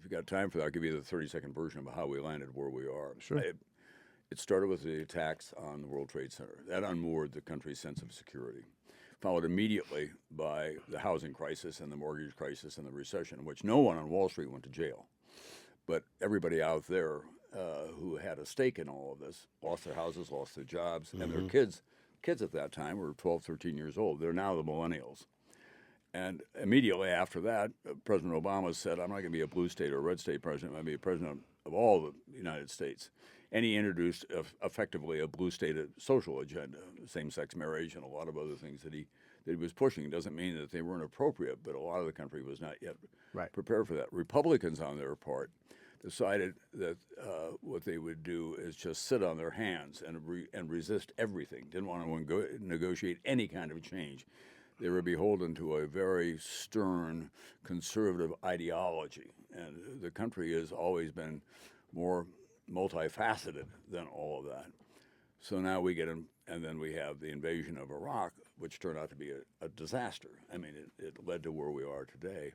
if you got time for that, I'll give you the 30-second version of how we landed where we are. Sure. It started with the attacks on the World Trade Center. That unmoored the country's sense of security, followed immediately by the housing crisis and the mortgage crisis and the recession, in which no one on Wall Street went to jail. But everybody out there who had a stake in all of this lost their houses, lost their jobs, and their kids at that time were 12, 13 years old. They're now the millennials. And immediately after that, President Obama said, I'm not going to be a blue state or a red state president. I'm going to be a president of all the United States. And he introduced effectively a blue state social agenda, same-sex marriage and a lot of other things that he was pushing. Doesn't mean that they weren't appropriate, but a lot of the country was not yet prepared for that. Republicans, on their part, decided that what they would do is just sit on their hands and resist everything. Didn't want to negotiate any kind of change. They were beholden to a very stern conservative ideology, and the country has always been more multifaceted than all of that. So now we get in, and then we have the invasion of Iraq, which turned out to be a disaster. I mean, it led to where we are today.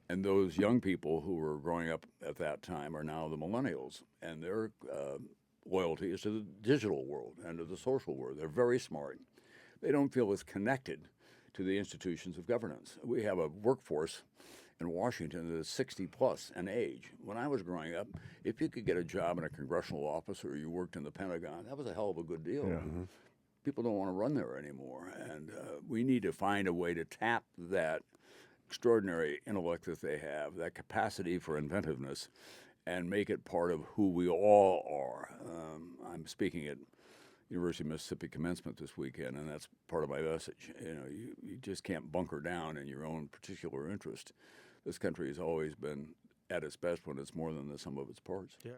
And those young people who were growing up at that time are now the millennials, and their loyalty is to the digital world and to the social world. They're very smart. They don't feel as connected to the institutions of governance. We have a workforce in Washington that is 60 plus in age. When I was growing up, if you could get a job in a congressional office or you worked in the Pentagon, that was a hell of a good deal. Yeah. People don't want to run there anymore, and we need to find a way to tap that extraordinary intellect that they have, that capacity for inventiveness, and make it part of who we all are. I'm speaking at University of Mississippi commencement this weekend, and that's part of my message. You just can't bunker down in your own particular interest. This country has always been at its best when it's more than the sum of its parts. Yeah.